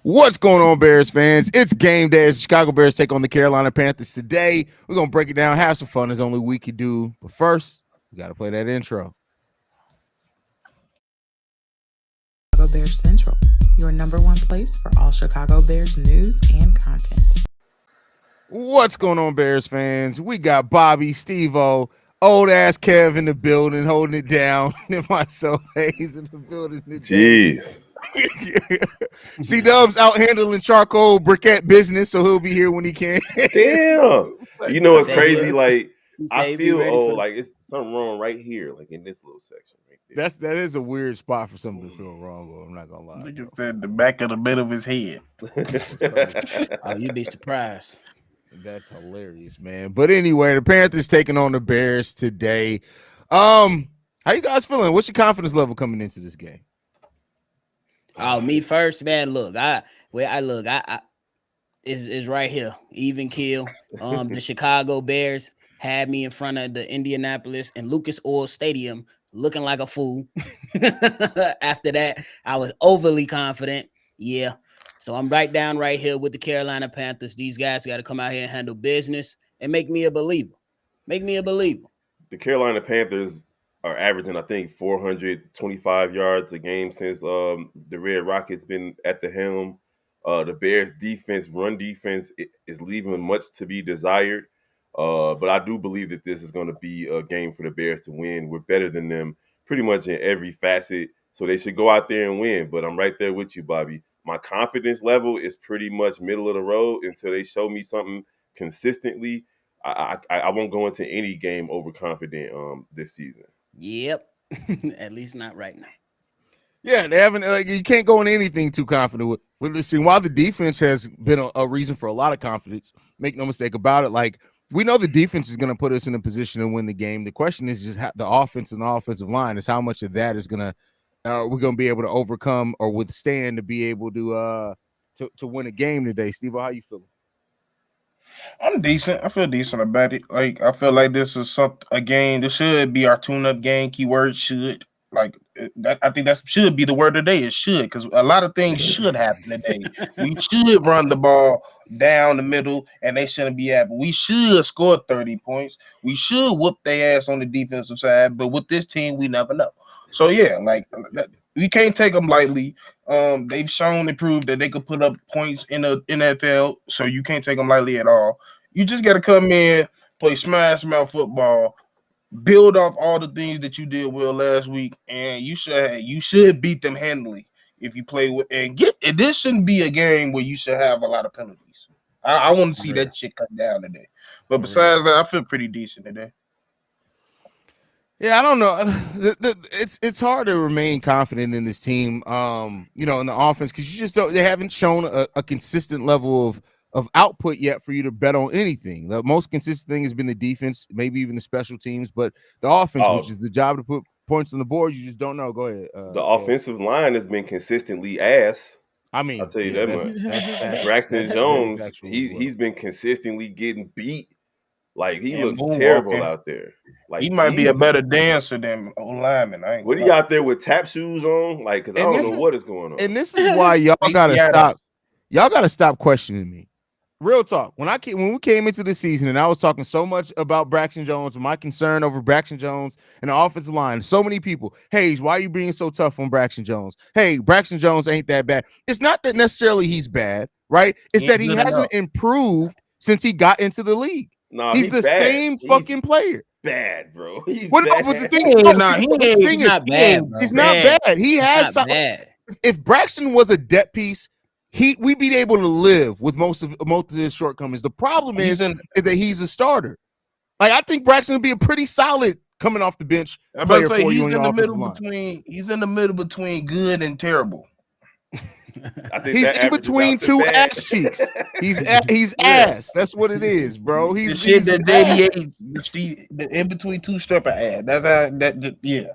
What's going on, Bears fans? It's game day as the Chicago Bears take on the Carolina Panthers today. We're going to break it down, have some fun as only we can do. But first, we got to play that intro. Chicago Bears Central, your number one place for all Chicago Bears news and content. What's going on, Bears fans? We got Bobby, Steve-O, old-ass Kev in the building holding it down, and myself, Haize, in the building today. Jeez. C-Dub's out handling charcoal briquette business, so he'll be here when he can. Damn. You know what's crazy? Like, I Say, be feel ready for like it's something wrong right here, like in this little section right there. That is a weird spot for something to feel wrong, though. I'm not gonna lie. Look at that, the back of the middle of his head. Oh, you'd be surprised. That's hilarious, man. But anyway, the Panthers taking on the Bears today. How you guys feeling? What's your confidence level coming into this game? Oh, me first, man. Look, I is right here. Even kill. The Chicago Bears had me in front of the Indianapolis and Lucas Oil Stadium looking like a fool. After that, I was overly confident. Yeah. So I'm right here with the Carolina Panthers. These guys got to come out here and handle business and make me a believer. Make me a believer. The Carolina Panthers are averaging, I think, 425 yards a game since the Red Rockets been at the helm. The Bears' defense, run defense, is leaving much to be desired. But I do believe that this is going to be a game for the Bears to win. We're better than them pretty much in every facet, so they should go out there and win. But I'm right there with you, Bobby. My confidence level is pretty much middle of the road until they show me something consistently. I won't go into any game overconfident this season. Yep. At least not right now. Yeah, they haven't. You can't go in anything too confident with this team. While the defense has been a reason for a lot of confidence, make no mistake about it. Like, we know the defense is going to put us in a position to win the game. The question is just the offense and the offensive line is how much of that is going to we're going to be able to overcome or withstand to be able to win a game today. Steve, how you feeling? I'm decent. I feel decent about it. Like, I feel like this is a game. This should be our tune-up game. Keyword should. Like, I think that should be the word of the day. It should, because a lot of things should happen today. We should run the ball down the middle, and they shouldn't be at. But we should score 30 points. We should whoop their ass on the defensive side. But with this team, we never know. So yeah, like, we can't take them lightly. They've shown and proved that they could put up points in the NFL, so you can't take them lightly at all. You just got to come in, play smash mouth football, build off all the things that you did well last week, and you should beat them handily if you play with and get. This shouldn't be a game where you should have a lot of penalties. I want to see that shit cut down today. But besides that, I feel pretty decent today. Yeah, I don't know. It's hard to remain confident in this team, in the offense, because you just don't. They haven't shown a consistent level of output yet for you to bet on anything. The most consistent thing has been the defense, maybe even the special teams, but the offense, which is the job to put points on the board, you just don't know. Go ahead. The offensive line has been consistently ass. I mean, I'll tell you that much. Braxton Jones, he's been consistently getting beat. Like, he looks terrible out there. Like, he might be a better dancer than lineman. What are you out there with tap shoes on? Like, because I don't know what is going on. And this is why y'all gotta stop. Y'all gotta stop questioning me. Real talk. When we came into the season and I was talking so much about Braxton Jones and my concern over Braxton Jones and the offensive line, so many people, Haize, why are you being so tough on Braxton Jones? Hey, Braxton Jones ain't that bad. It's not that necessarily he's bad, right? It's that he hasn't improved since he got into the league. No, he's the same fucking player. Bad, bro. He's bad. But the thing is, he's not bad. He's not bad. He has some. If Braxton was a depth piece, we'd be able to live with most of his shortcomings. The problem is that he's a starter. Like, I think Braxton would be a pretty solid coming off the bench player for you. He's in the middle between good and terrible. He's in between two ass cheeks. He's ass. That's what it is, bro. He's the shit that JD in between two stripper ass. That's how that. Yeah,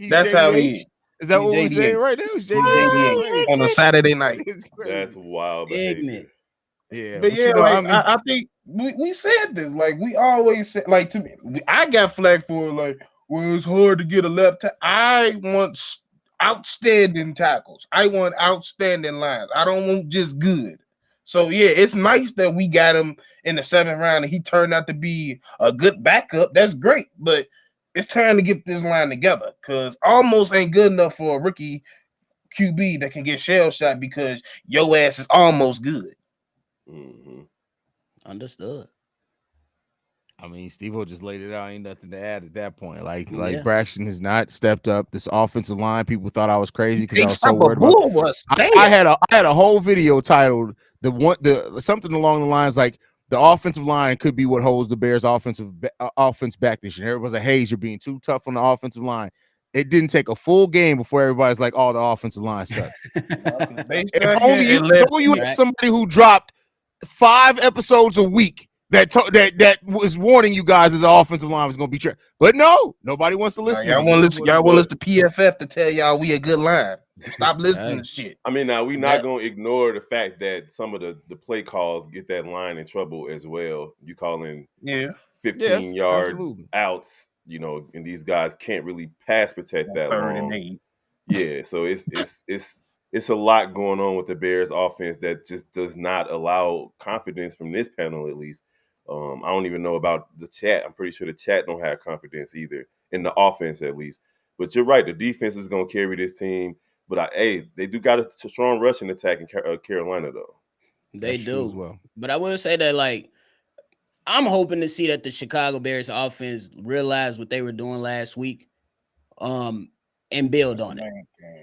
that's how he is. Is that what we're saying right now? He's JD on a Saturday night. That's wild behavior. Yeah, but yeah, like, I think we said this. Like, we always said, like, to me, I got flagged for, like, well, it's hard to get a left tackle. outstanding tackles. I want outstanding lines. I don't want just good. So yeah, it's nice that we got him in the 7th round and he turned out to be a good backup. That's great, but it's time to get this line together because almost ain't good enough for a rookie QB that can get shell shot because your ass is almost good. Mm-hmm. Understood. I mean, Steve-O just laid it out. Ain't nothing to add at that point. Like Yeah. Braxton has not stepped up. This offensive line, people thought I was crazy because I Can't was so stop a worried about. bull rush. I had a whole video titled the something along the lines like the offensive line could be what holds the Bears' offense back this year. Everybody's like, Haize, you're being too tough on the offensive line. It didn't take a full game before everybody's like, oh, the offensive line sucks. If only you had somebody who dropped 5 episodes a week that was warning you guys that the offensive line was going to be tricky. But no, nobody wants to listen. Y'all want to listen to PFF to tell y'all we a good line. Stop listening to shit. I mean, now we're not going to ignore the fact that some of the play calls get that line in trouble as well. You calling 15-yard outs, you know, and these guys can't really pass protect that long. Yeah, so it's a lot going on with the Bears offense that just does not allow confidence from this panel, at least. I don't even know about the chat. I'm pretty sure the chat don't have confidence either in the offense, at least. But you're right. The defense is going to carry this team. But they do got a strong rushing attack in Carolina, though. They do as well. But I will say that, like, I'm hoping to see that the Chicago Bears offense realized what they were doing last week, and build on it.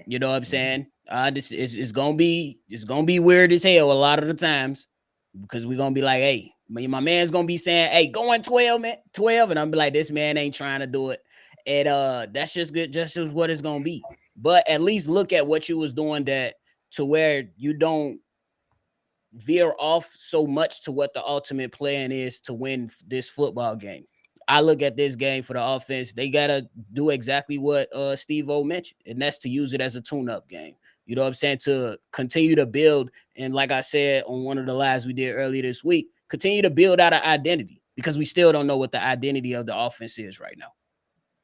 You know what I'm saying? This it's gonna be weird as hell a lot of the times because we're gonna be like, hey, my man's gonna be saying, hey, going 12, man, 12, and I'm be like, this man ain't trying to do it. And that's just good, just what it's gonna be. But at least look at what you was doing to where you don't veer off so much to what the ultimate plan is to win this football game. I look at this game for the offense. They got to do exactly what Steve-O mentioned, and that's to use it as a tune-up game. You know what I'm saying? To continue to build. And like I said on one of the lives we did earlier this week, continue to build out an identity because we still don't know what the identity of the offense is right now.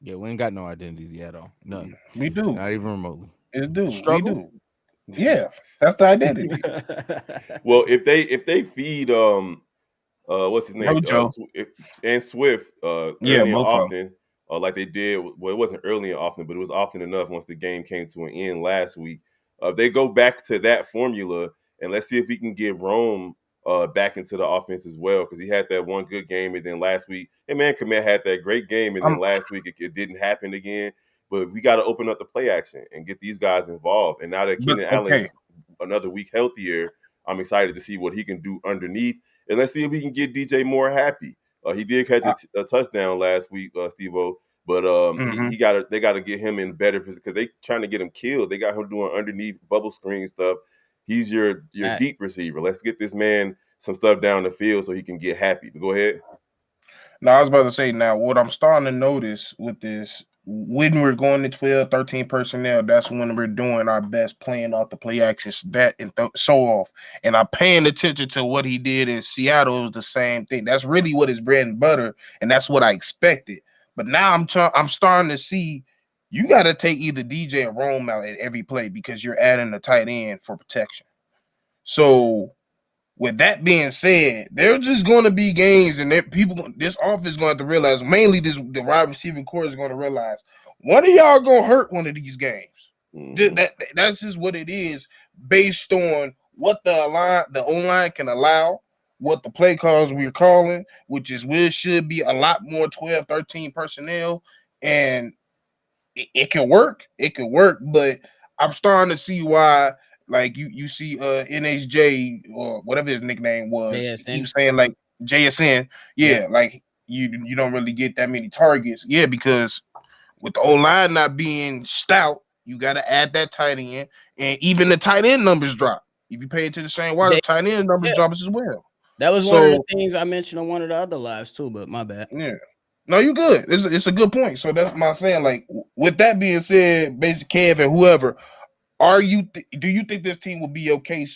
Yeah, we ain't got no identity at all. None. We do. Not even remotely. It do. Struggle? We do. Yeah, that's the identity. Well, if they feed what's his name and Swift early and often, like they did. Well, it wasn't early and often, but it was often enough once the game came to an end last week. They go back to that formula, and let's see if we can get Rome back into the offense as well, because he had that one good game, and then last week, Komet had that great game, and then last week it didn't happen again. But we got to open up the play action and get these guys involved. And now that Keenan Allen's another week healthier, I'm excited to see what he can do underneath. And let's see if we can get DJ Moore happy. He did catch a touchdown last week, Steve-O, but they got to get him in better position because they trying to get him killed. They got him doing underneath bubble screen stuff. He's your deep receiver. Let's get this man some stuff down the field so he can get happy. But go ahead. No, I was about to say now what I'm starting to notice with this, when we're going to 12, 13 personnel, that's when we're doing our best playing off the play actions and so off. And I'm paying attention to what he did in Seattle. It was the same thing. That's really what is bread and butter, and that's what I expected. But now I'm starting to see you got to take either DJ or Rome out at every play because you're adding a tight end for protection. So with that being said, there's just going to be games, and this offense is going to have to realize, mainly the wide receiving core is going to realize, one of y'all going to hurt one of these games. Mm-hmm. That's just what it is, based on what the O-line can allow, what the play calls we're calling, which should be a lot more 12, 13 personnel, and it can work. It can work, but I'm starting to see why. Like you see NHJ or whatever his nickname was, JSN. He was saying like JSN, like you don't really get that many targets, because with the O-line not being stout, you got to add that tight end, and even the tight end numbers drop. If you pay attention to the same why the tight end numbers drop as well. That was one of the things I mentioned on one of the other lives too, but my bad. Yeah. No, you good. It's a good point. So that's my saying. Like with that being said, basic Kev and whoever. Do you think this team will be okay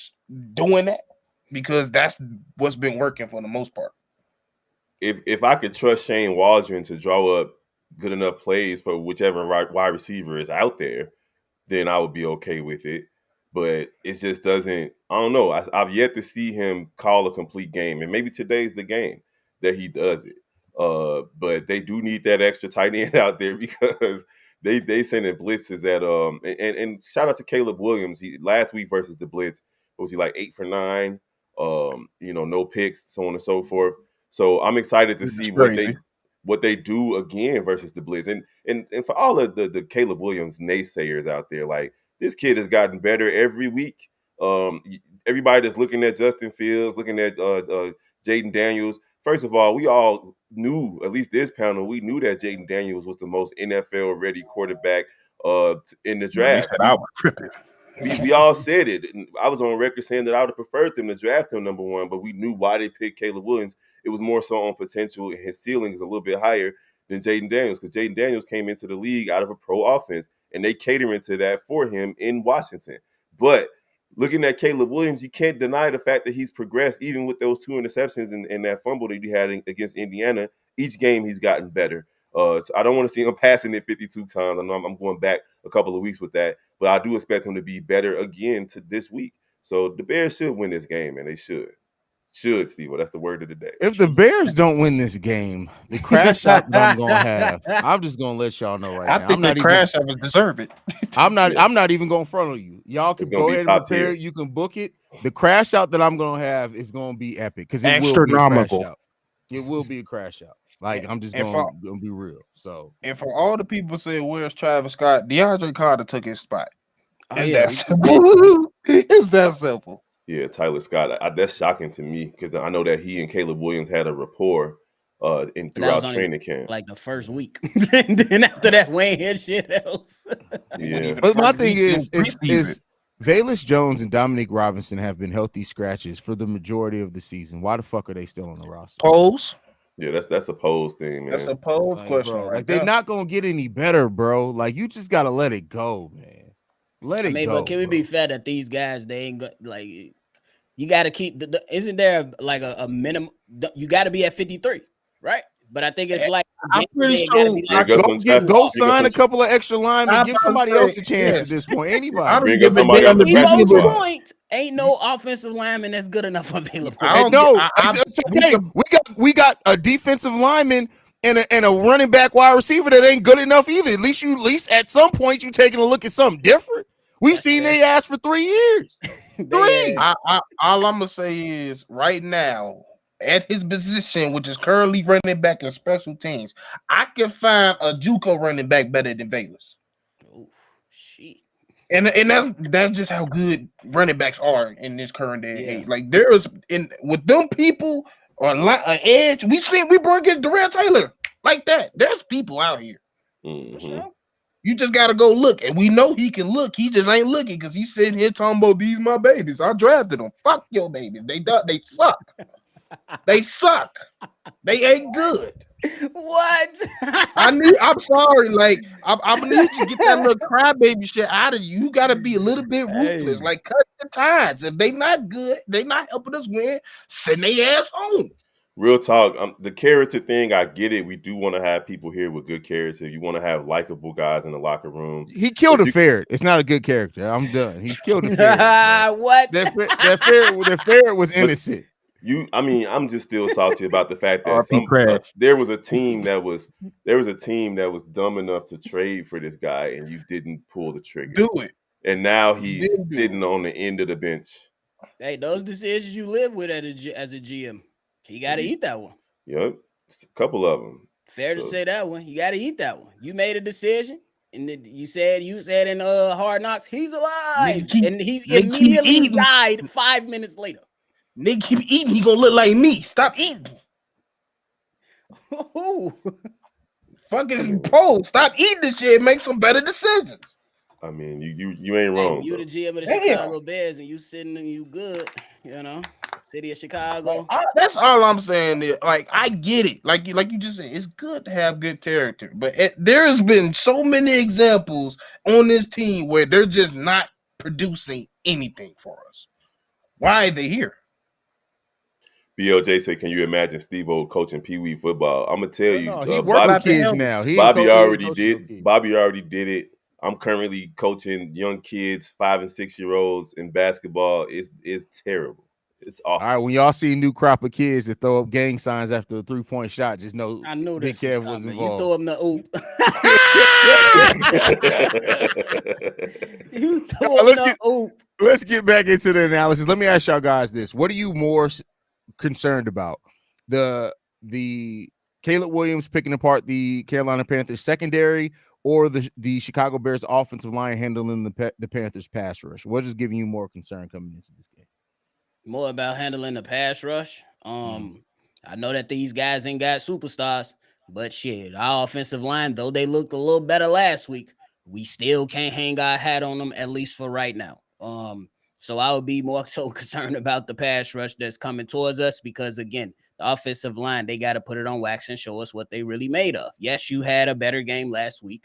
doing that? Because that's what's been working for the most part. If I could trust Shane Waldron to draw up good enough plays for whichever wide receiver is out there, then I would be okay with it. But it just doesn't. I don't know. I've yet to see him call a complete game, and maybe today's the game that he does it. But they do need that extra tight end out there because they sending blitzes at and shout out to Caleb Williams. He last week versus the blitz was he like 8 for 9, no picks, so on and so forth. So I'm excited to see what they do again versus the blitz. And for all of the Caleb Williams naysayers out there, like this kid has gotten better every week. Everybody that's looking at Justin Fields, looking at Jaden Daniels. First of all, we all knew, at least this panel, we knew that Jaden Daniels was the most NFL-ready quarterback in the draft. I was tripping. We all said it. And I was on record saying that I would have preferred them to draft him number 1, but we knew why they picked Caleb Williams. It was more so on potential, and his ceiling is a little bit higher than Jaden Daniels because Jaden Daniels came into the league out of a pro offense, and they catering to that for him in Washington. But looking at Caleb Williams, you can't deny the fact that he's progressed, even with those 2 interceptions and that fumble that he had against Indiana. Each game he's gotten better. So I don't want to see him passing it 52 times. I know I'm going back a couple of weeks with that, but I do expect him to be better again to this week. So the Bears should win this game, and they should. Should, Steve. That's the word of the day. If the Bears don't win this game, the crash out that I'm gonna have, I'm just gonna let y'all know right now. I think the crash out deserve it. I'm not even gonna front on you. Y'all can go ahead and prepare. You can book it. The crash out that I'm gonna have is gonna be epic because it will be a crash out. It will be a crash out. Like I'm just gonna be real. So, and for all the people say, "Where's Travis Scott?" DeAndre Carter took his spot. It's that simple. Yeah, Tyler Scott. That's shocking to me because I know that he and Caleb Williams had a rapport throughout training camp. Like the first week. And then after that, Wayne had shit else. Yeah. But my thing is Velus Jones and Dominique Robinson have been healthy scratches for the majority of the season. Why the fuck are they still on the roster? Pose. Yeah, that's a pose thing, man. That's a pose question. Bro, like they're not gonna get any better, bro. Like you just gotta let it go, man. Let it go. But can we be fair that these guys, they ain't got like you got to keep isn't there like a minimum? You got to be at 53, right? But I think it's like I'm pretty sure. Go sign a couple of extra linemen. Give somebody else a chance at this point. Anybody. Bring somebody on the point. Ain't no offensive lineman that's good enough available. It's okay. We got a defensive lineman and a running back wide receiver that ain't good enough either. At least at some point you taking a look at something different. We've seen they ass for 3 years. All I'm gonna say is right now at his position, which is currently running back in special teams, I can find a JUCO running back better than Velus. Oh shit! And that's just how good running backs are in this current day and age. Like there is with them people on an edge. We brought in Darrell Taylor like that. There's people out here. Mm-hmm. You just gotta go look, and we know he can look. He just ain't looking because he's sitting here talking about these my babies. I drafted them. Fuck your babies. They suck. They suck. They ain't good. What? I'm sorry. Like I need you to get that little crybaby shit out of you. You gotta be a little bit ruthless. Like cut the ties. If they not good, they not helping us win. Send their ass on. Real talk, the character thing, I get it. We do want to have people here with good character. You want to have likable guys in the locker room. He killed a ferret. It's not a good character. I'm done. He's killed a ferret. What? That ferret was innocent. I'm just still salty about the fact that there was a team that was dumb enough to trade for this guy, and you didn't pull the trigger. Do it. And now he's sitting on the end of the bench. Hey, those decisions you live with as a GM. You got to eat that one. Yep, a couple of them. Fair to say that one. You got to eat that one. You made a decision, and you said in Hard Knocks, he's alive, and he immediately died 5 minutes later. Nigga keep eating, he gonna look like me. Stop eating. Fucking Pole, stop eating this shit. Make some better decisions. I mean, you ain't wrong. You the GM of the Chicago Bears, and you sitting and you good, City of Chicago. That's all I'm saying. Like I get it. Like you just said, it's good to have good character, but there has been so many examples on this team where they're just not producing anything for us. Why are they here? BLJ said, "Can you imagine Steve-O coaching Pee Wee football?" I'm gonna tell you, he working kids now. Bobby already did. Bobby already did it I'm currently coaching young kids, 5 and 6 year olds in basketball. It's terrible. It's awful. All right, when y'all see a new crop of kids that throw up gang signs after a 3-point shot, just know I knew Big this was Kev was coming. involved. You throw him the oop. You threw him the oop. Let's get back into the analysis. Let me ask y'all guys this: what are you more concerned about? The Caleb Williams picking apart the Carolina Panthers secondary, or the Chicago Bears offensive line handling the Panthers pass rush? What is giving you more concern coming into this game? More about handling the pass rush. I know that these guys ain't got superstars, but shit, our offensive line, though they looked a little better last week, we still can't hang our hat on them, at least for right now. So I would be more so concerned about the pass rush that's coming towards us, because again, the offensive line, they got to put it on wax and show us what they really made of. Yes, you had a better game last week.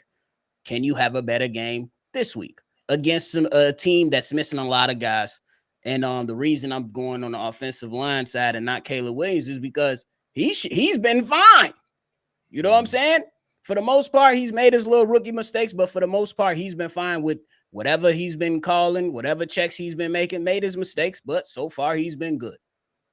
Can you have a better game this week against a team that's missing a lot of guys? And the reason I'm going on the offensive line side and not Caleb Williams is because he's been fine. You know what I'm saying? For the most part, he's made his little rookie mistakes, but for the most part, he's been fine with whatever he's been calling, whatever checks he's been making, made his mistakes, but so far he's been good.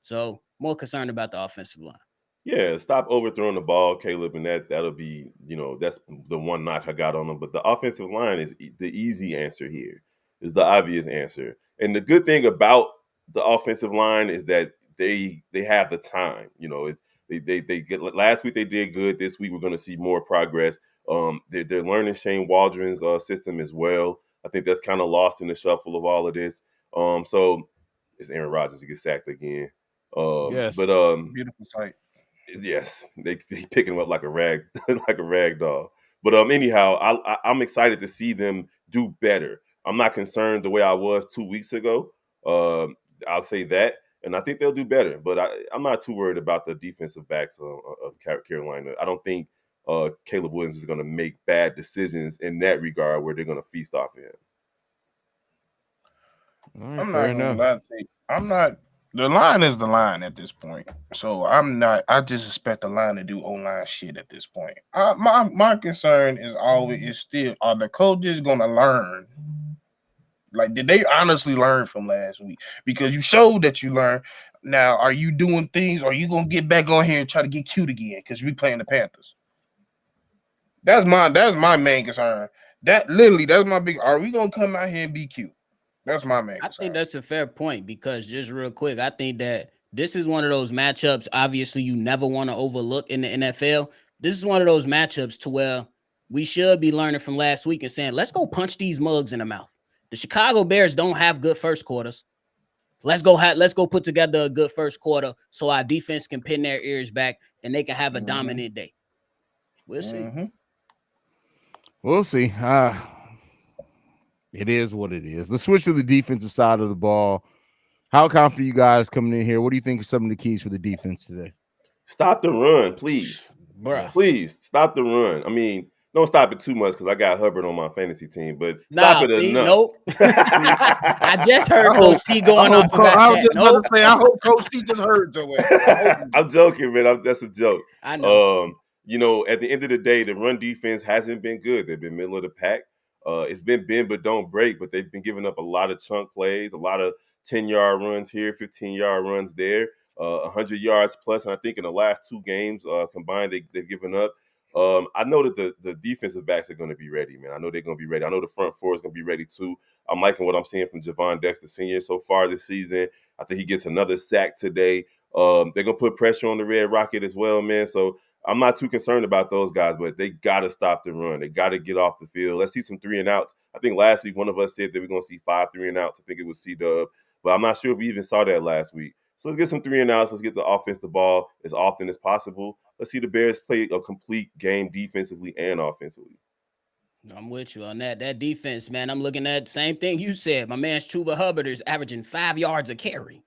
So more concerned about the offensive line. Yeah, stop overthrowing the ball, Caleb, and that'll be, that's the one knock I got on him. But the offensive line is the easy answer here, is the obvious answer. And the good thing about the offensive line is that they have the time. It's they get, last week they did good. This week we're going to see more progress. They're learning Shane Waldron's system as well. I think that's kind of lost in the shuffle of all of this. So it's Aaron Rodgers to get sacked again. Yes, but beautiful sight. Yes, they picking him up like a rag, like a rag doll. But anyhow, I'm excited to see them do better. I'm not concerned the way I was 2 weeks ago. I'll say that, and I think they'll do better. But I'm not too worried about the defensive backs of Carolina. I don't think Caleb Williams is going to make bad decisions in that regard where they're going to feast off of him. Right, I'm not gonna lie to you. I'm not. The line is the line at this point. So I'm not. I just expect the line to do O-line shit at this point. My concern is still, are the coaches gonna learn? Like, did they honestly learn from last week? Because you showed that you learned. Now, are you doing things? Are you gonna get back on here and try to get cute again? Because we playing the Panthers. That's my main concern. That's my big. Are we gonna come out here and be cute? That's my main concern. I think that's a fair point, because just real quick, I think that this is one of those matchups, obviously, you never want to overlook in the NFL. This is one of those matchups to where we should be learning from last week and saying, let's go punch these mugs in the mouth. The Chicago Bears don't have good first quarters. Let's go put together a good first quarter so our defense can pin their ears back and they can have a dominant day. We'll see. We'll see. It is what it is. Let's switch to the defensive side of the ball. How confident you guys coming in here? What do you think are some of the keys for the defense today? Stop the run, please. Bruh. Please stop the run. I mean, don't stop it too much because I got Hubbard on my fantasy team, but stop it enough. Nope. I just heard Coach T going off about I was that. just about to say, I hope Coach T just heard your way. I'm joking, man. That's a joke. I know. At the end of the day, the run defense hasn't been good. They've been middle of the pack. It's been bend but don't break, but they've been giving up a lot of chunk plays, a lot of 10-yard runs here, 15-yard runs there, 100 yards plus. And I think in the last 2 games combined, they've given up. I know that the defensive backs are going to be ready, man. I know they're going to be ready. I know the front four is going to be ready too. I'm liking what I'm seeing from Javon Dexter Sr. so far this season. I think he gets another sack today. They're going to put pressure on the Red Rocket as well, man. So I'm not too concerned about those guys, but they got to stop the run. They got to get off the field. Let's see some 3-and-outs. I think last week one of us said that we're going to see 5 3-and-outs. I think it was C-Dub, but I'm not sure if we even saw that last week. So let's get some 3-and-outs. Let's get the offense the ball as often as possible. Let's see the Bears play a complete game defensively and offensively. I'm with you on that. That defense, man, I'm looking at the same thing you said. My man's Chuba Hubbard is averaging 5 yards a carry.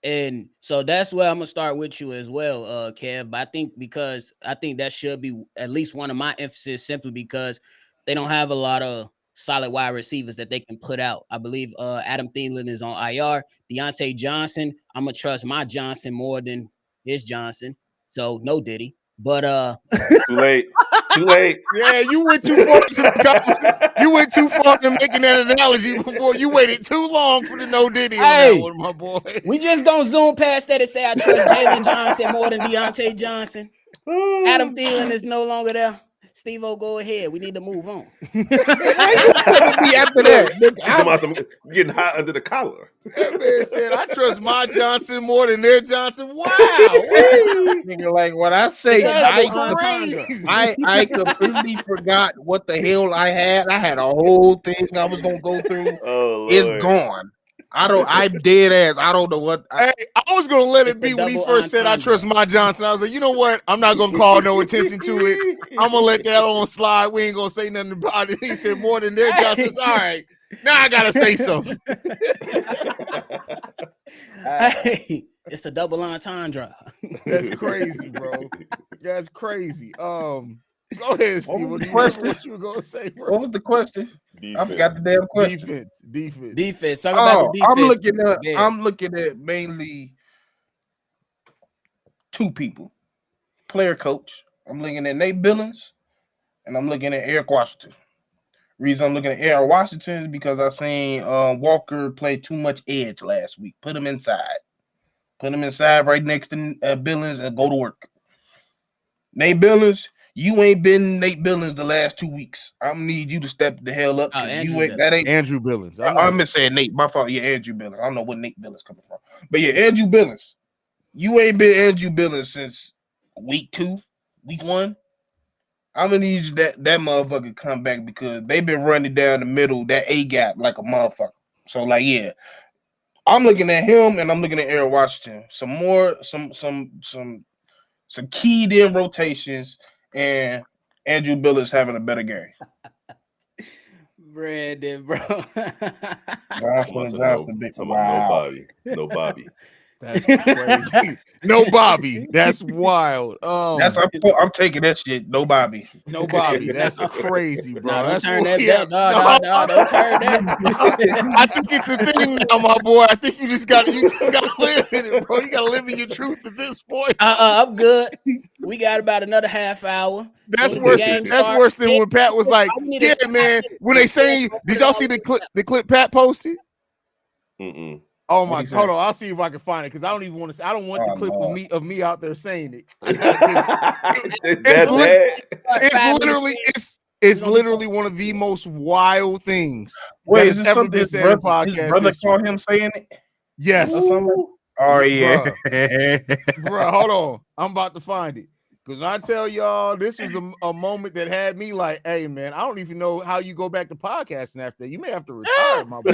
And so that's where I'm going to start with you as well, Kev. But I think that should be at least one of my emphasis, simply because they don't have a lot of solid wide receivers that they can put out. I believe Adam Thielen is on IR. Deontay Johnson, I'm going to trust my Johnson more than his Johnson. So no Diddy. But Too late. Too late. Yeah, you went too far into the conversation. You went too far into making that analogy before. You waited too long for the no Diddy on that one, my boy. We just gonna zoom past that and say I trust Jalen Johnson more than Deontay Johnson. Adam Thielen is no longer there. Steve-O, go ahead. We need to move on. Be after that. I'm getting hot under the collar. That man said, I trust my Johnson more than their Johnson. Wow. Nigga, like when I say I completely forgot what the hell I had. I had a whole thing I was gonna go through. Oh, it's gone. I'm dead ass. I don't know what. I was gonna let it be when he first said I trust my Johnson. I was like, you know what? I'm not gonna call no attention to it. I'm gonna let that on slide. We ain't gonna say nothing about it. He said more than their Johnson's. All right. Now I gotta say something. Hey, it's a double entendre. That's crazy, bro. That's crazy. Go ahead, Steve. What you were gonna say, bro? What was the question? Defense. I forgot the damn question. Defense. Talk about the defense. I'm looking at mainly two people. Player coach. I'm looking at Nate Billings, and I'm looking at Eric Washington. Reason I'm looking at Eric Washington is because I seen Walker play too much edge last week. Put him inside. Put him inside right next to Billings and go to work. Nate Billings, you ain't been Nate Billings the last 2 weeks. I'm gonna need you to step the hell up. That ain't Andrew Billings. I'm just saying Nate. My fault. Yeah, Andrew Billings. I don't know what Nate Billings coming from, but yeah, Andrew Billings. You ain't been Andrew Billings since week 2, week 1. I'm gonna need you that motherfucker come back because they've been running down the middle that A gap like a motherfucker. So like, yeah, I'm looking at him and I'm looking at Eric Washington. Some keyed in rotations and Andrew Billings having a better game. Brandon, bro. Johnson, big. Wow. No Bobby. That's crazy. No Bobby. That's wild. I'm taking that shit. No Bobby. No Bobby. That's crazy, bro. Don't That's turn that back. No, don't turn that. I think it's a thing now, my boy. I think you just gotta live in it, bro. You gotta live in your truth at this point. I'm good. We got about another half hour. That's worse. That's worse than when Pat was like, "Yeah, man." When they say, "Did y'all see the clip Pat posted?" Mm-mm. Oh my! Hold on, I'll see if I can find it because I don't even want to. I don't want the clip of me out there saying it. It's literally one of the most wild things. Wait, is this something his brother saw him saying it? Yes. Oh yeah, bro. Hold on, I'm about to find it because when I tell y'all this was a moment that had me like, hey man, I don't even know how you go back to podcasting after that. You may have to retire, my boy.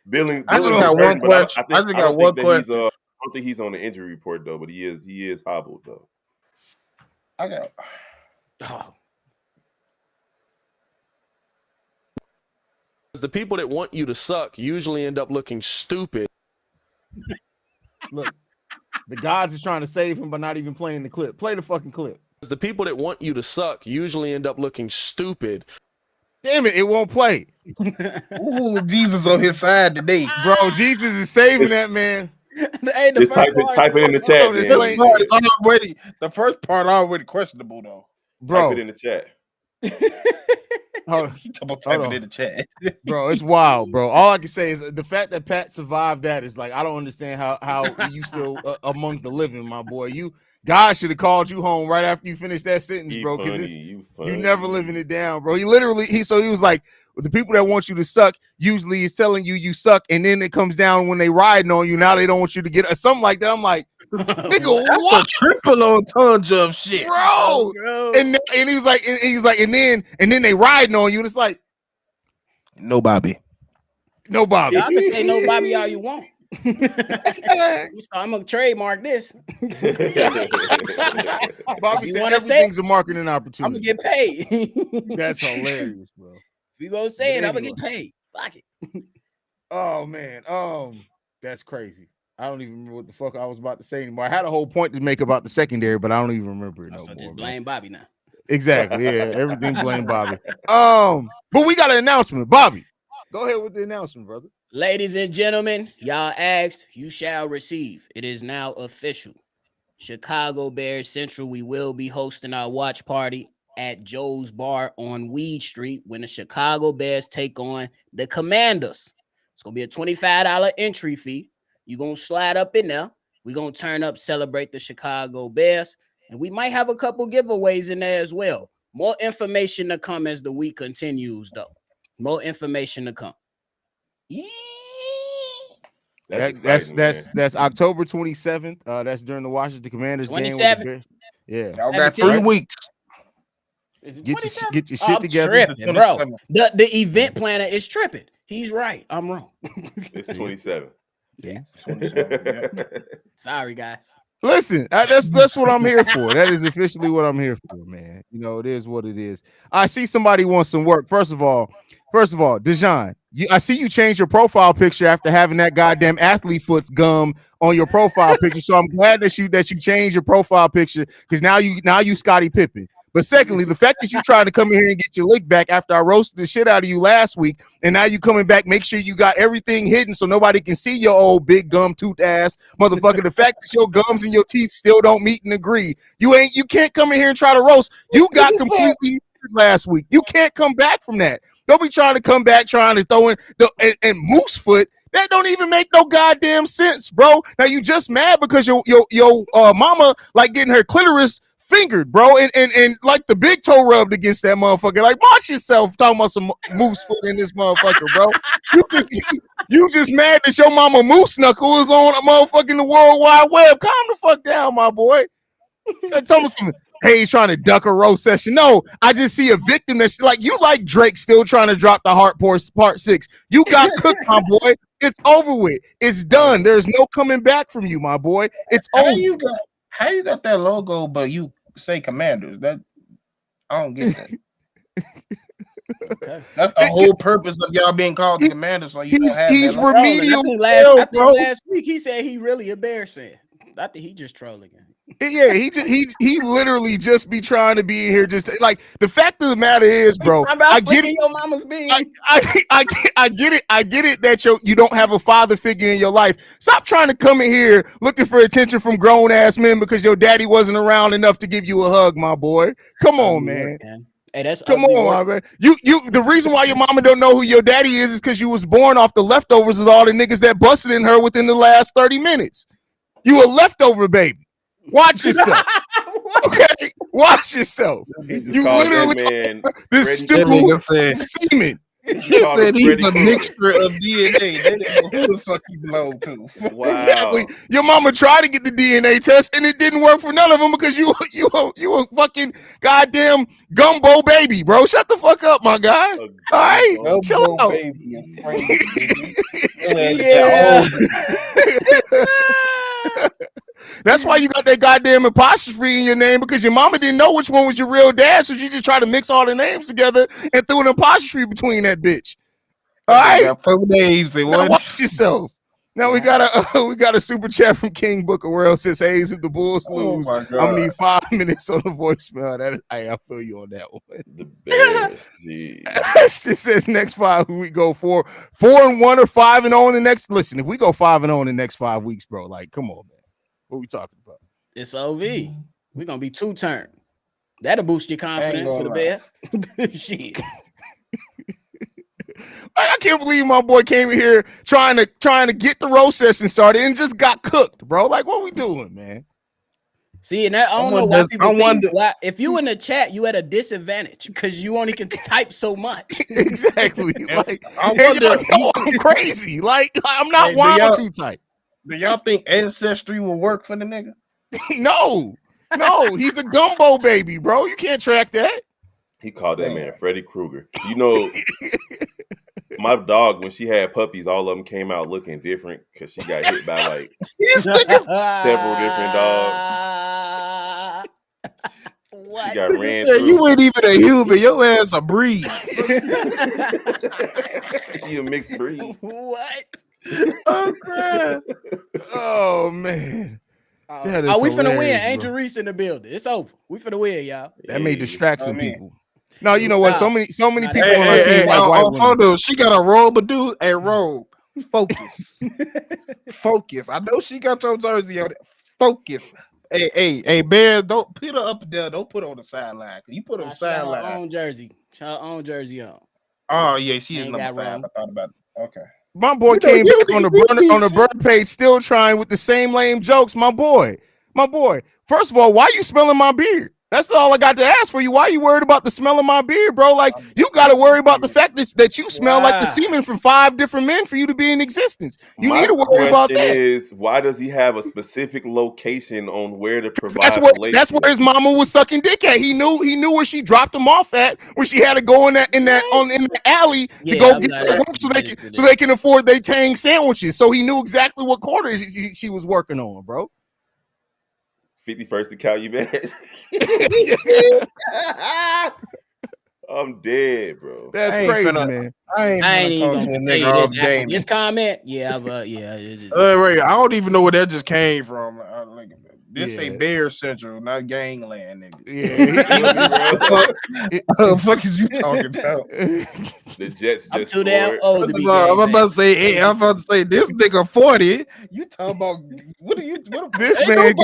Billings. I just got one question. I don't think he's on the injury report though, but he is hobbled though. The people that want you to suck usually end up looking stupid. Look, the gods is trying to save him by not even playing the clip. Play the fucking clip. The people that want you to suck usually end up looking stupid. Damn it won't play. Ooh, Jesus on his side today. Bro, Jesus is saving that man. Hey, just type it in the chat. The first part already questionable though. Bro, type it in the chat. Type it in the chat. Bro, it's wild, bro. All I can say is the fact that Pat survived that is like I don't understand how you still among the living, my boy. God should have called you home right after you finished that sentence, bro. Because you never living it down, bro. He was like, the people that want you to suck usually is telling you suck, and then it comes down when they riding on you. Now they don't want you to get something like that. I'm like, nigga, that's what? A triple entendre of shit, bro. And he's like, and then they riding on you, and it's like, no Bobby. Y'all can say no Bobby all you want. So I'm gonna trademark this. Bobby said everything's a marketing opportunity. I'm gonna get paid. That's hilarious, bro. If you go say it, I'm gonna get paid. Fuck it. Oh man, that's crazy. I don't even remember what the fuck I was about to say anymore. I had a whole point to make about the secondary, but I don't even remember it no more. Just blame Bobby now. Exactly. Yeah, everything blame Bobby. But we got an announcement. Bobby, go ahead with the announcement, brother. Ladies and gentlemen, y'all asked, you shall receive. It is now official. Chicago Bears Central. We will be hosting our watch party at Joe's Bar on Weed Street when the Chicago Bears take on the Commanders. It's going to be a $25 entry fee. You're going to slide up in there. We're going to turn up, celebrate the Chicago Bears, and we might have a couple giveaways in there as well. More information to come as the week continues, though. More information to come. That's October 27th. That's during the Washington Commanders game with the Bears. Yeah, y'all got 3 weeks. Is it get your shit together, tripping, bro. The event planner is tripping. He's right. I'm wrong. It's 27. Yes. 27. Yeah. Sorry, guys. Listen, that's what I'm here for. That is officially what I'm here for, man. You know, it is what it is. I see somebody wants some work. First of all, Dejan, I see you change your profile picture after having that goddamn athlete foot's gum on your profile picture. So I'm glad that you changed your profile picture because now you Scottie Pippen. But secondly, the fact that you trying to come in here and get your lick back after I roasted the shit out of you last week, and now you coming back, make sure you got everything hidden so nobody can see your old big gum tooth ass motherfucker. The fact that your gums and your teeth still don't meet and agree, you can't come in here and try to roast. You got completely last week. You can't come back from that. Don't be trying to come back trying to throw in and moose foot. That don't even make no goddamn sense, bro. Now you just mad because your mama like getting her clitoris fingered, bro, and like the big toe rubbed against that motherfucker. Like, watch yourself talking about some moose foot in this motherfucker, bro. You just mad that your mama moose knuckle is on a motherfucking the World Wide Web. Calm the fuck down, my boy. Tell me something. Hey, he's trying to duck a roast session. No, I just see a victim that's like you, like Drake still trying to drop the Heart Part 6. You got cooked, my boy. It's over with. It's done. There's no coming back from you, my boy. It's over. How you got that logo, but you say Commanders? That I don't get that. Okay. That's the whole purpose of y'all being called the Commanders. So he's remedial. I think last week he said he really a Bears fan. I think he just trolling. Yeah, he literally just be trying to be in here. Just like the fact of the matter is, bro. I get it. Your mama's being. I get it. I get it that you don't have a father figure in your life. Stop trying to come in here looking for attention from grown ass men because your daddy wasn't around enough to give you a hug, my boy. Come on, man. Hey, that's come on, man. You. The reason why your mama don't know who your daddy is because you was born off the leftovers of all the niggas that busted in her within the last 30 minutes. You a leftover baby. Watch yourself. Okay, watch yourself. You literally this stupid semen. He said he's a mixture of DNA. They didn't know who the fuck he belonged to. Wow. Exactly. Your mama tried to get the DNA test and it didn't work for none of them because you a fucking goddamn gumbo baby, bro. Shut the fuck up, my guy. All right, chill out. Baby is crazy, yeah. That's why you got that goddamn apostrophe in your name because your mama didn't know which one was your real dad, so she just tried to mix all the names together and threw an apostrophe between that bitch. All right, names. Now watch yourself. Now we got a super chat from King Booker World says, Haize, if the Bulls lose, I'm gonna need 5 minutes on the voicemail. That is, I feel you on that one. The Bears. It says next 5 we go 4-1 or 5-0 in the next. Listen, if we go 5-0 in the next 5 weeks, bro, like come on, man. What we talking about? It's OV. We're gonna be 2-turn. That'll boost your confidence for the Bears. Shit. I can't believe my boy came in here trying to get the roast session started and just got cooked, bro. Like, what we doing, man? See, and I don't know why people think why if you in the chat, you at a disadvantage because you only can type so much. Exactly. Like, I'm crazy. Like, I'm not wild too tight. Do y'all think ancestry will work for the nigga? No, he's a gumbo baby, bro. You can't track that. He called that man Freddy Krueger. You know, my dog, when she had puppies, all of them came out looking different because she got hit by like several different dogs. What? She got ran through. You ain't even a human. Your ass a breed. She a mixed breed. What? Oh, crap. Oh, man. Are we finna win? Angel Reese in the building. It's over. We finna win, y'all. That may distract some people. No, you know what? So many people on our team like white women. Hold on. She got a robe, dude. A robe. Focus. Focus. I know she got your jersey on it. Focus. Hey, Bear, don't put her up there. Don't put her on the sideline. You put her on the She got her sideline. own jersey. She got her own jersey on. Oh yeah, she is Ain't number got 5. wrong. I thought about it. Okay. My boy came back on the burn page, still trying with the same lame jokes. My boy. First of all, why you smelling my beard? That's all I got to ask for you. Why are you worried about the smell of my beard, bro? Like, you got to worry about the fact that you smell like the semen from 5 different men for you to be in existence. You need to worry about that. My question is, why does he have a specific location on where to provide that's where his mama was sucking dick at. He knew where she dropped him off at, where she had to go in the alley to go get to work so they can afford their Tang sandwiches. So he knew exactly what corner she was working on, bro. 51st to Calumet. I'm dead, bro. That's crazy, man. I ain't even gonna talk to this game. This comment, yeah. Right, I don't even know where that just came from. This ain't Bear Central, not Gangland, nigga. Yeah, the fuck is you talking about? The Jets just too damn old to be. I'm about to say, this nigga 40. You talking about what are you? This man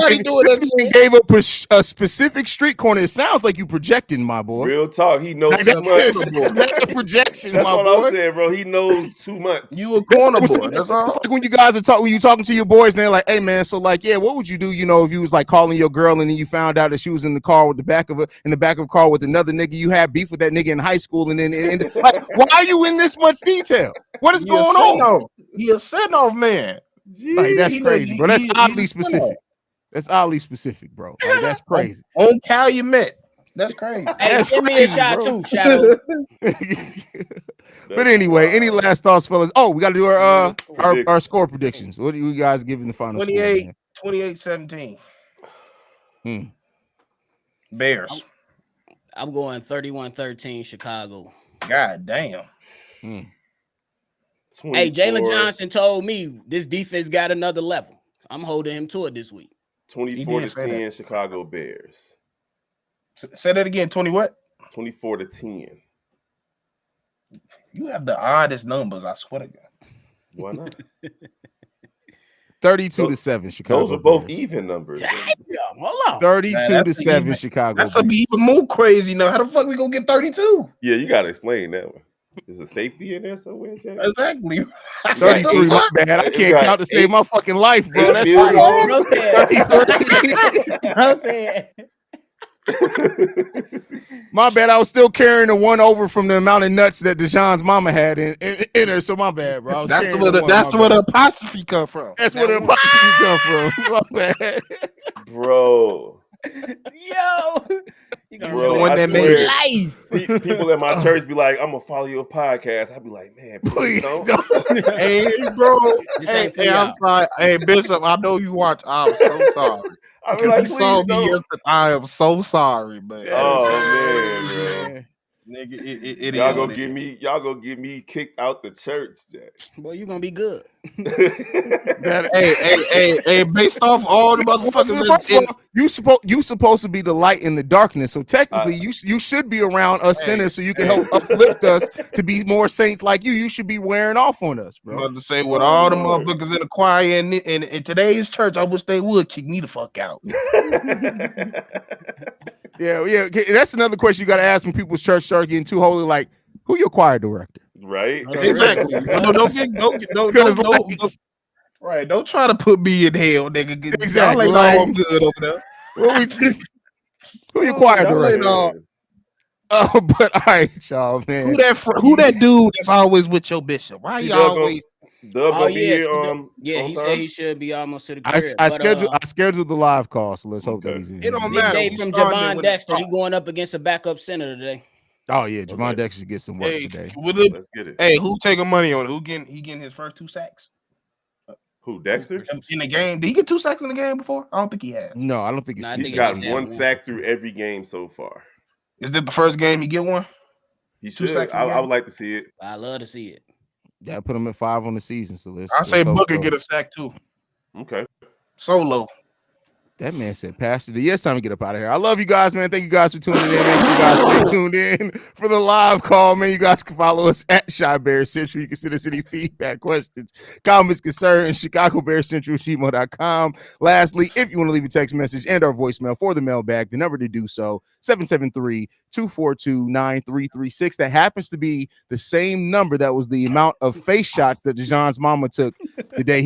gave up a specific street corner. It sounds like you projecting, my boy. Real talk. He knows too much. It's mega projection, That's my what boy. I'm saying, bro. He knows too much. You a corner boy. That's all. It's like when you guys are when you talking to your boys, and they're like, "Hey, man, so like, yeah, what would you do? You know, if you was like calling your girl, and then you found out that she was in the car with the back of a car with another nigga. You had beef with that nigga in high school, and then like, why are you in this much detail? What is going on? He a send-off man. Like, that's crazy, bro. That's oddly specific. That's oddly specific, bro. Like, that's crazy. On Calumet. That's crazy. Hey, give me a shot too, Shadow. But anyway, any last thoughts, fellas? Oh, we got to do our score predictions. What do you guys giving the final 28-17. Bears. I'm going 31-13 Chicago. God damn. Hey, Jalen Johnson told me this defense got another level. I'm holding him to it this week. 24-10 Chicago Bears. Say that again. 20 what? 24-10. You have the oddest numbers, I swear to God. Why not? 32-7 Chicago. Those are both even numbers. Damn, hold on. 32-7 Chicago. That's gonna be even more crazy now. How the fuck we gonna get 32? Yeah, you gotta explain that one. Is a safety in there somewhere, Jack? Exactly. 33, my bad. I can't count to save my fucking life, bro. That's I'm saying. My bad. I was still carrying the one over from the amount of nuts that Deshaun's mama had in her. So my bad, bro. That's where the apostrophe come from. That's where the apostrophe come from. My bad. Bro. Yo. Bro, I swear, people at my church be like, I'm gonna follow your podcast. I'd be like, man, please don't. Hey, bro. Hey, I'm sorry. Hey, Bishop, I know you watch. I'm so sorry. I mean, like, you saw me yesterday. I am so sorry, but man, nigga, y'all gonna get me kicked out the church, Jack. Boy, you gonna be good. hey, based off all the motherfuckers. First of all, you supposed to be the light in the darkness. So technically, you should be around us sinners, so you can help uplift us to be more saints like you. You should be wearing off on us, bro. I'm about to say, with all the motherfuckers in the choir and in today's church, I wish they would kick me the fuck out. Yeah. That's another question you got to ask when people's church start getting too holy. Like, who your choir director? Right? Exactly. Don't right. Don't try to put me in hell, nigga. Exactly. Like, I'm good over there. Who your choir director? But all right, y'all, man. Who that dude that's always with your bishop? Why you always? He said he should be almost to the crib. I scheduled the live call, so let's hope that he's in. It don't matter. Big day from Javon Dexter. He going up against a backup center today. Oh yeah, Javon Dexter should get some work today. Let's get it. Hey, who taking money on it? He getting his first 2 sacks? Who, Dexter? In the game. Did he get 2 sacks in the game before? I don't think he has. No, I don't think he's gotten 1 sack through every game so far. Is this the first game he get one? He should. I would like to see it. I love to see it. Yeah, put him at 5 on the season. So I say Booker get a sack too. Okay. Solo. That man said, Pastor D. Yes, time to get up out of here. I love you guys, man. Thank you guys for tuning in. Make sure you guys stay tuned in for the live call, man. You guys can follow us at Shy Bear Central. You can send us any feedback, questions, comments, concerns, ChicagoBearCentral@gmail.com. Lastly, if you want to leave a text message and our voicemail for the mailbag, the number to do so, 773-242-9336. That happens to be the same number that was the amount of face shots that Dijon's mama took the day